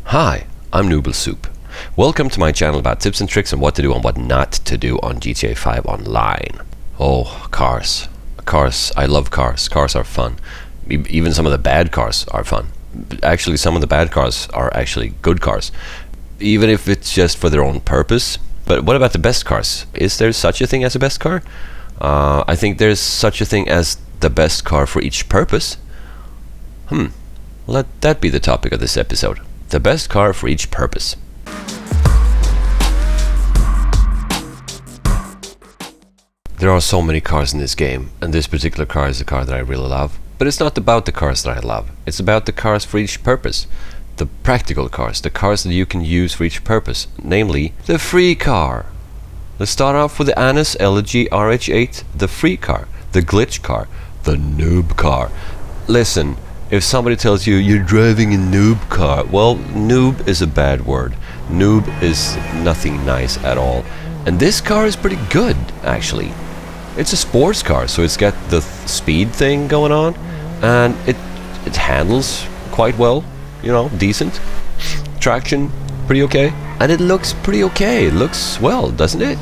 Hi, I'm Nooble Soup. Welcome to my channel about tips and tricks on what to do and what not to do on GTA 5 online. Oh, cars. Cars. I love cars. Cars are fun. Even some of the bad cars are fun. Actually, some of the bad cars are actually good cars. Even if it's just for their own purpose. But what about the best cars? Is there such a thing as a best car? I think there's such a thing as the best car for each purpose. Let that be the topic of this episode. The best car for each purpose. There are so many cars in this game, and this particular car is a car that I really love. But it's not about the cars that I love. It's about the cars for each purpose. The practical cars, the cars that you can use for each purpose, namely the free car. Let's start off with the Annis Elegy RH8, the free car, the glitch car, the noob car. Listen, if somebody tells you you're driving a noob car, well, noob is a bad word. Noob is nothing nice at all. And this car is pretty good, actually. It's a sports car, so it's got the speed thing going on, and it handles quite well, you know, decent. Traction, pretty okay. And it looks pretty okay. It looks well, doesn't it?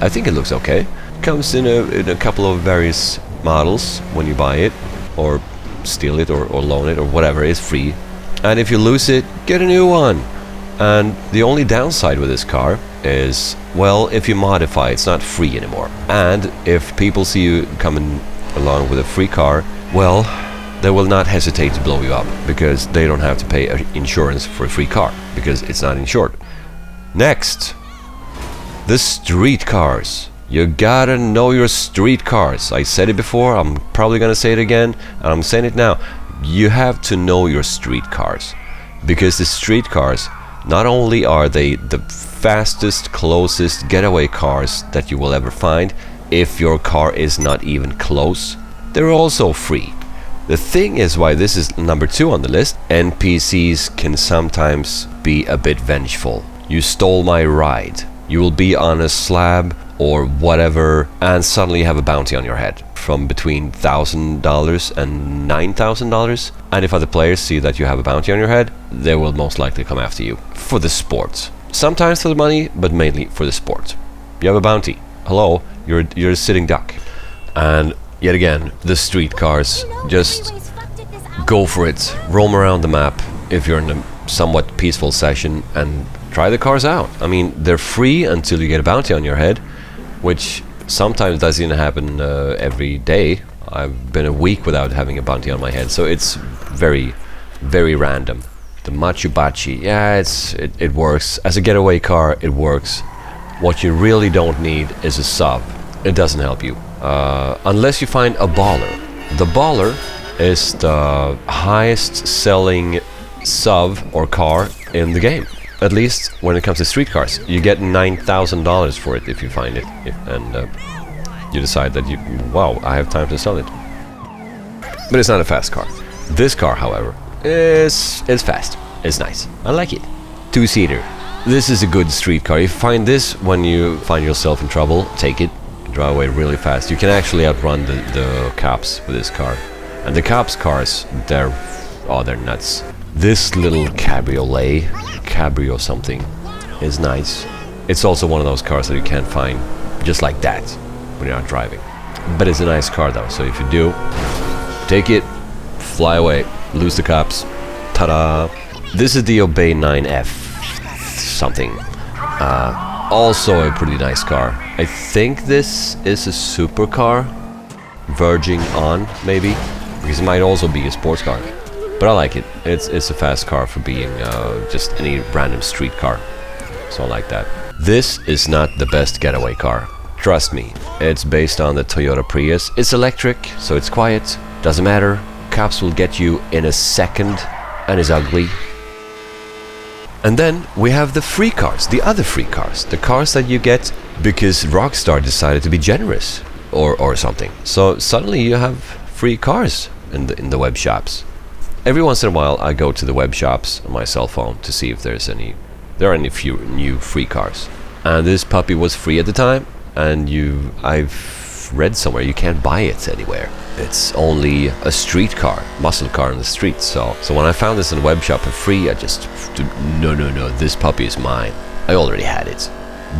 I think it looks okay. Comes in a couple of various models when you buy it, or steal it, or loan it, or whatever. It's free. And if you lose it, get a new one. And the only downside with this car is, well, if you modify, it's not free anymore. And if people see you coming along with a free car, well, they will not hesitate to blow you up, because they don't have to pay insurance for a free car, because it's not insured. Next, the street cars. You gotta know your street cars. I said it before, I'm probably gonna say it again, and I'm saying it now. You have to know your street cars, because the street cars, not only are they the fastest, closest getaway cars that you will ever find, if your car is not even close, they're also free. The thing is why this is number 2 on the list. NPCs can sometimes be a bit vengeful. You stole my ride. You will be on a slab or whatever, and suddenly you have a bounty on your head from between $1,000 and $9,000. And if other players see that you have a bounty on your head, they will most likely come after you for the sport. Sometimes for the money, but mainly for the sport. You have a bounty. Hello, you're a sitting duck. And yet again, the street cars, just go for it. Roam around the map if you're in a somewhat peaceful session and try the cars out. I mean, they're free until you get a bounty on your head, which sometimes doesn't happen every day. I've been a week without having a bounty on my head, so it's very, very random. The Machu Bachi, yeah, it works. As a getaway car, it works. What you really don't need is a sub. It doesn't help you. Unless you find a baller. The baller is the highest selling sub or car in the game. At least when it comes to street cars. You get $9,000 for it if you find it. And you decide that wow, I have time to sell it. But it's not a fast car. This car, however, is fast. It's nice. I like it. 2-seater. This is a good street car. If you find this when you find yourself in trouble, take it. Drive away really fast. You can actually outrun the cops with this car. And the cops' cars, they're nuts. This little cabrio something, is nice. It's also one of those cars that you can't find just like that when you're out driving. But it's a nice car though, so if you do, take it, fly away, lose the cops. Ta-da! This is the Obey 9F something. Also a pretty nice car. I think this is a supercar, verging on maybe, because it might also be a sports car. But I like it. It's a fast car for being just any random street car. So I like that. This is not the best getaway car. Trust me. It's based on the Toyota Prius. It's electric, so it's quiet. Doesn't matter. Cops will get you in a second, and it's ugly. And then we have the free cars, the other free cars. The cars that you get because Rockstar decided to be generous or something. So suddenly you have free cars in the web shops. Every once in a while I go to the web shops on my cell phone to see if there are any few new free cars. And this puppy was free at the time, and I I've read somewhere you can't buy it anywhere. It's only a street car, muscle car on the street. So when I found this in the web shop for free, I just, no, this puppy is mine. I already had it,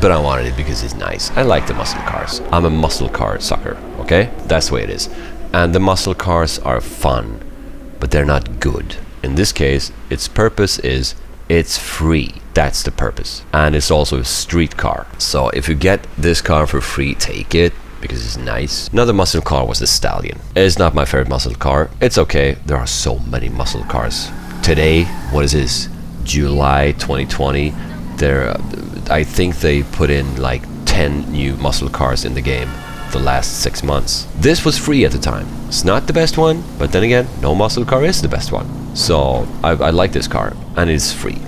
but I wanted it because it's nice. I like the muscle cars. I'm a muscle car sucker, okay? That's the way it is. And the muscle cars are fun, but they're not good. In this case, its purpose is it's free. That's the purpose. And it's also a street car. So if you get this car for free, take it, because it's nice. Another muscle car was the Stallion. It's not my favorite muscle car. It's okay. There are so many muscle cars. Today, what is this? July 2020. I think they put in like 10 new muscle cars in the game the last 6 months. This was free at the time. It's not the best one, but then again, no muscle car is the best one. So I like this car, and it's free.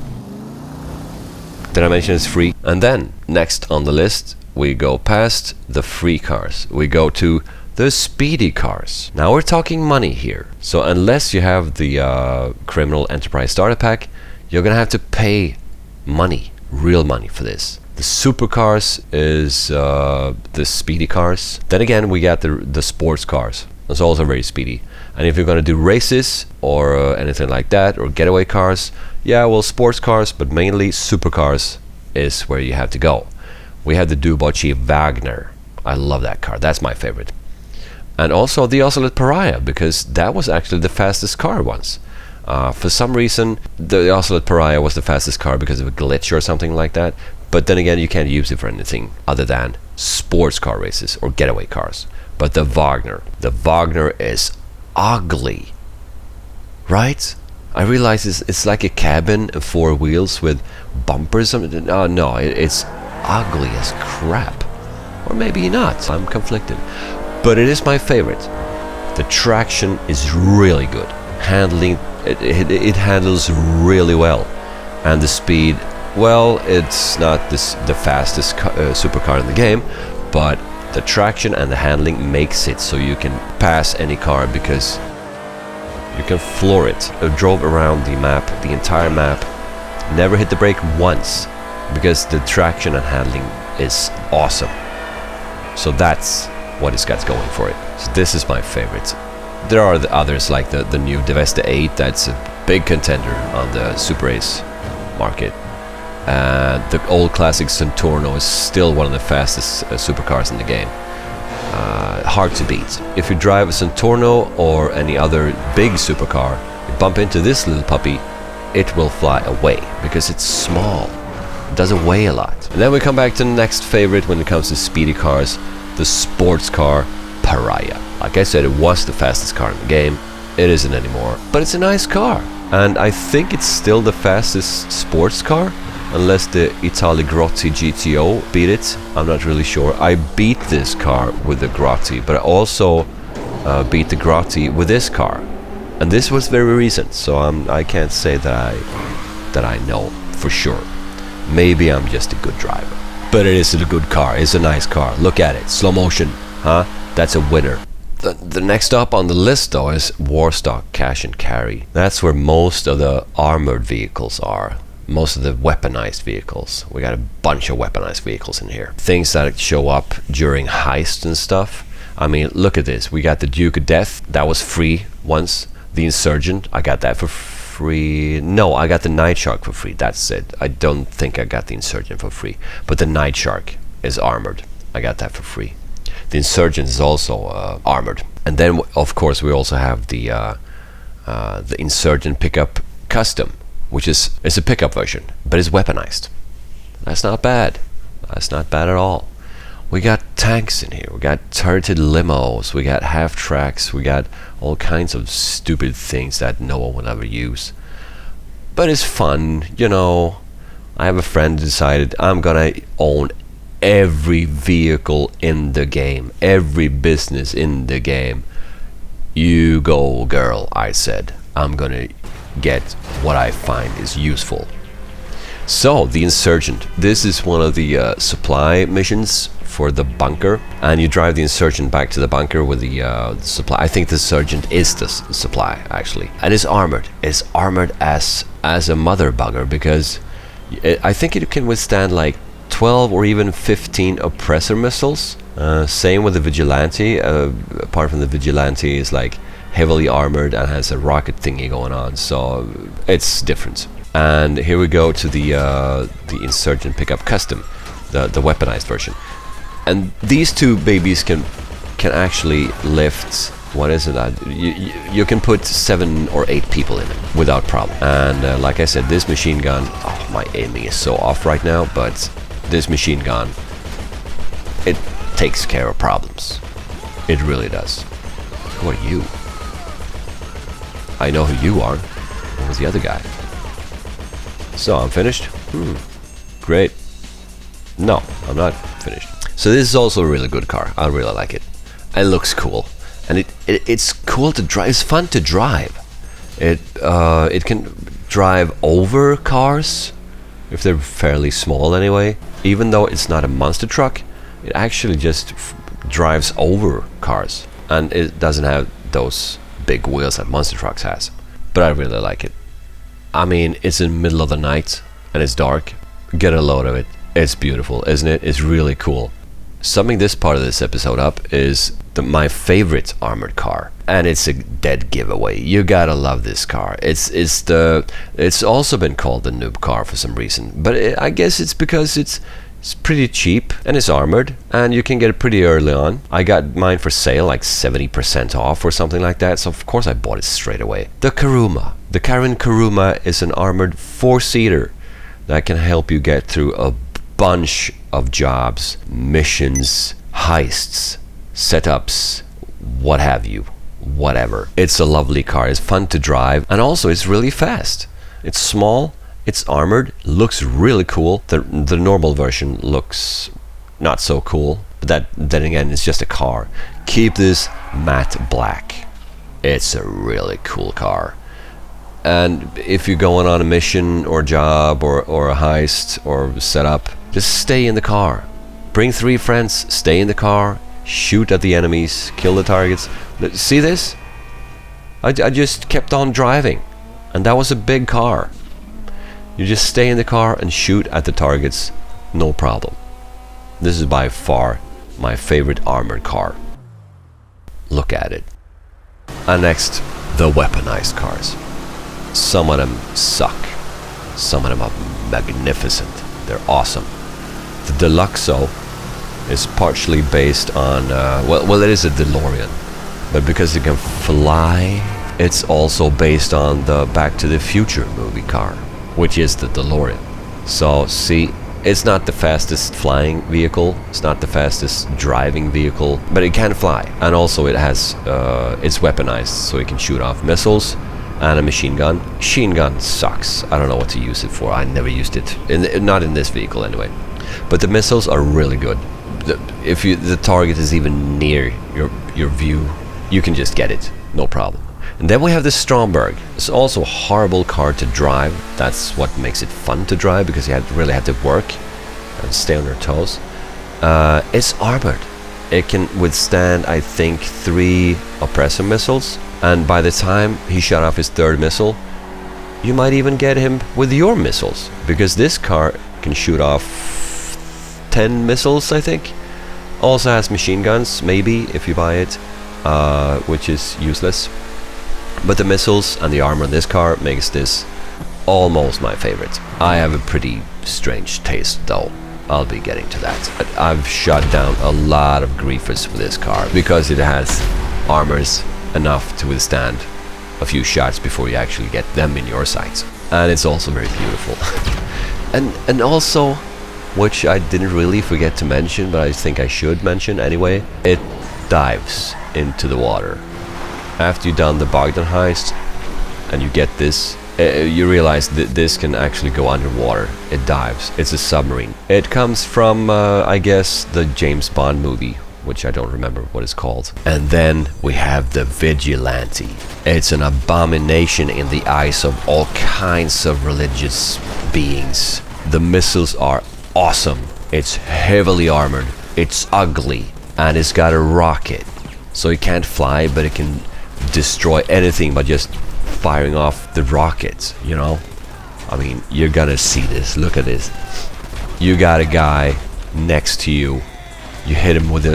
Did I mention it's free? And then next on the list, we go past the free cars. We go to the speedy cars. Now we're talking money here. So unless you have the Criminal Enterprise Starter Pack, you're gonna have to pay money, real money for this. The supercars is the speedy cars. Then again, we got the sports cars. That's also very speedy. And if you're gonna do races or anything like that, or getaway cars, yeah, well, sports cars, but mainly supercars is where you have to go. We have the Dubochi Wagner. I love that car. That's my favorite. And also the Ocelot Pariah, because that was actually the fastest car once. For some reason, the Ocelot Pariah was the fastest car because of a glitch or something like that. But then again, you can't use it for anything other than sports car races or getaway cars. But the Wagner is ugly, right? I realize it's like a cabin and 4 wheels with bumpers. Oh no, it's ugly as crap. Or maybe not. I'm conflicted. But it is my favorite. The traction is really good. Handling, it handles really well. And the speed, well, it's not the fastest supercar in the game, but the traction and the handling makes it so you can pass any car because you can floor it. I drove around the map, the entire map, never hit the brake once because the traction and handling is awesome. So that's what it's got going for it. So this is my favorite. There are the others like the new Devesta 8, that's a big contender on the Super Race market. The old classic Zentorno is still one of the fastest supercars in the game. Hard to beat. If you drive a Zentorno or any other big supercar, you bump into this little puppy, it will fly away because it's small. It doesn't weigh a lot. And then we come back to the next favorite when it comes to speedy cars, the sports car Pariah. Like I said, it was the fastest car in the game. It isn't anymore, but it's a nice car. And I think it's still the fastest sports car, unless the Italy Grotti GTO beat it. I'm not really sure. I beat this car with the Grotti, but I also beat the Grotti with this car. And this was very recent, so I can't say that I know for sure. Maybe I'm just a good driver. But it is a good car. It's a nice car. Look at it. Slow motion. Huh? That's a winner. The next up on the list though is Warstock Cash and Carry. That's where most of the armored vehicles are. Most of the weaponized vehicles. We got a bunch of weaponized vehicles in here. Things that show up during heists and stuff. I mean, look at this. We got the Duke of Death. That was free once. The Insurgent. I got that for free. No, I got the Night Shark for free. That's it. I don't think I got the Insurgent for free. But the Night Shark is armored. I got that for free. The Insurgent is also armored. And then, of course, we also have the Insurgent Pickup Custom, which is a pickup version, but it's weaponized. That's not bad. That's not bad at all. We got tanks in here. We got turreted limos. We got half tracks. We got all kinds of stupid things that no one will ever use. But it's fun, you know. I have a friend who decided I'm gonna own every vehicle in the game, every business in the game. You go, girl, I said. I'm gonna get what I find is useful. So the Insurgent, this is one of the supply missions for the bunker, and you drive the Insurgent back to the bunker with the supply. I think the Insurgent is the supply actually, and it's armored. It's armored as a mother bugger because I think it can withstand like 12 or even 15 oppressor missiles, Same with the Vigilante. Apart from the Vigilante is like heavily armored and has a rocket thingy going on, so it's different. And here we go to the Insurgent Pickup Custom, the weaponized version. And these two babies can actually lift. What is it? You can put 7 or 8 people in it without problem. And like I said, this machine gun. Oh, my aiming is so off right now, but this machine gun, it takes care of problems. It really does. Who are you? I know who you are. What was the other guy? So I'm finished? Great. No, I'm not finished. So this is also a really good car. I really like it. It looks cool. And it's cool to drive. It's fun to drive. It can drive over cars if they're fairly small anyway. Even though it's not a monster truck, it actually just drives over cars, and it doesn't have those big wheels that monster trucks has. But I really like it. I mean, it's in the middle of the night and it's dark. Get a load of it. It's beautiful, isn't it? It's really cool. Summing this part of this episode up is my favorite armored car, and it's a dead giveaway. You gotta love this car. It's also been called the noob car for some reason, but I guess it's because it's pretty cheap and it's armored, and you can get it pretty early on. I got mine for sale, like 70% off or something like that, so of course I bought it straight away. The Kuruma. The Karin Kuruma is an armored 4-seater that can help you get through a bunch of jobs, missions, heists, setups, what have you, whatever. It's a lovely car. It's fun to drive, and also it's really fast. It's small, it's armored, looks really cool. The normal version looks not so cool, but then again, it's just a car. Keep this matte black. It's a really cool car. And if you're going on a mission or job or a heist or setup, just stay in the car. Bring 3 friends, stay in the car, shoot at the enemies, kill the targets. See this? I just kept on driving, and that was a big car. You just stay in the car and shoot at the targets, no problem. This is by far my favorite armored car. Look at it. And next, the weaponized cars. Some of them suck. Some of them are magnificent. They're awesome. The Deluxo is partially based on, well, it is a DeLorean, but because it can fly, it's also based on the Back to the Future movie car, which is the DeLorean. So, see, it's not the fastest flying vehicle, it's not the fastest driving vehicle, but it can fly. And also it has, it's weaponized, so it can shoot off missiles and a machine gun. Machine gun sucks. I don't know what to use it for. I never used it. Not in this vehicle anyway. But the missiles are really good. If the target is even near your view, you can just get it, no problem. And then we have the Stromberg. It's also a horrible car to drive. That's what makes it fun to drive, because you really have to work and stay on your toes. It's armored. It can withstand, I think, 3 oppressor missiles, and by the time he shot off his 3rd missile, you might even get him with your missiles, because this car can shoot off 10 missiles, I think. Also has machine guns, maybe, if you buy it, which is useless. But the missiles and the armor in this car makes this almost my favorite. I have a pretty strange taste, though. I'll be getting to that. But I've shot down a lot of griefers for this car, because it has armors enough to withstand a few shots before you actually get them in your sights. And it's also very beautiful. and also, which I didn't really forget to mention, but I think I should mention anyway, it dives into the water. After you've done the Bogdan heist and you get this, you realize that this can actually go underwater. It dives. It's a submarine. It comes from, I guess, the James Bond movie, which I don't remember what it's called. And then we have the Vigilante. It's an abomination in the eyes of all kinds of religious beings. The missiles are awesome. It's heavily armored. It's ugly. And it's got a rocket. So it can't fly, but it can destroy anything by just firing off the rockets, you know? I mean, you're gonna see this. Look at this. You got a guy next to you You hit him with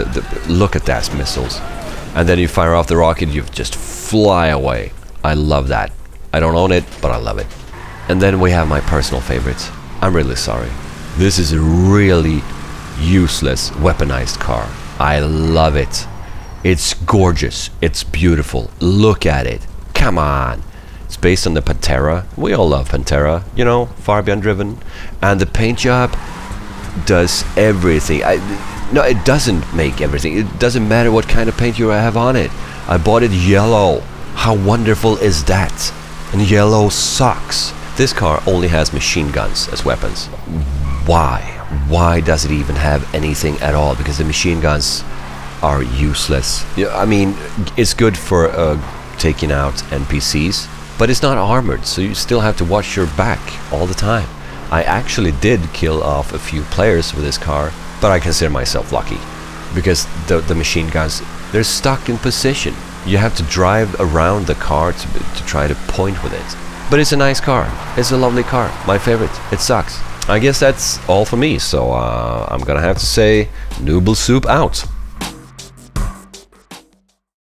look at that missiles. And then you fire off the rocket, you just fly away. I love that. I don't own it, but I love it. And then we have my personal favorites. I'm really sorry. This is a really useless, weaponized car. I love it. It's gorgeous. It's beautiful. Look at it. Come on. It's based on the Pantera. We all love Pantera. You know, far beyond driven. And the paint job does everything. No, it doesn't make everything. It doesn't matter what kind of paint you have on it. I bought it yellow. How wonderful is that? And yellow sucks. This car only has machine guns as weapons. Why? Why does it even have anything at all? Because the machine guns are useless. Yeah, I mean, it's good for taking out NPCs, but it's not armored, so you still have to watch your back all the time. I actually did kill off a few players with this car, but I consider myself lucky because the machine guns, they're stuck in position. You have to drive around the car to try to point with it. But it's a nice car. It's a lovely car. My favorite. It sucks. I guess that's all for me, so I'm gonna have to say Nooble Soup out.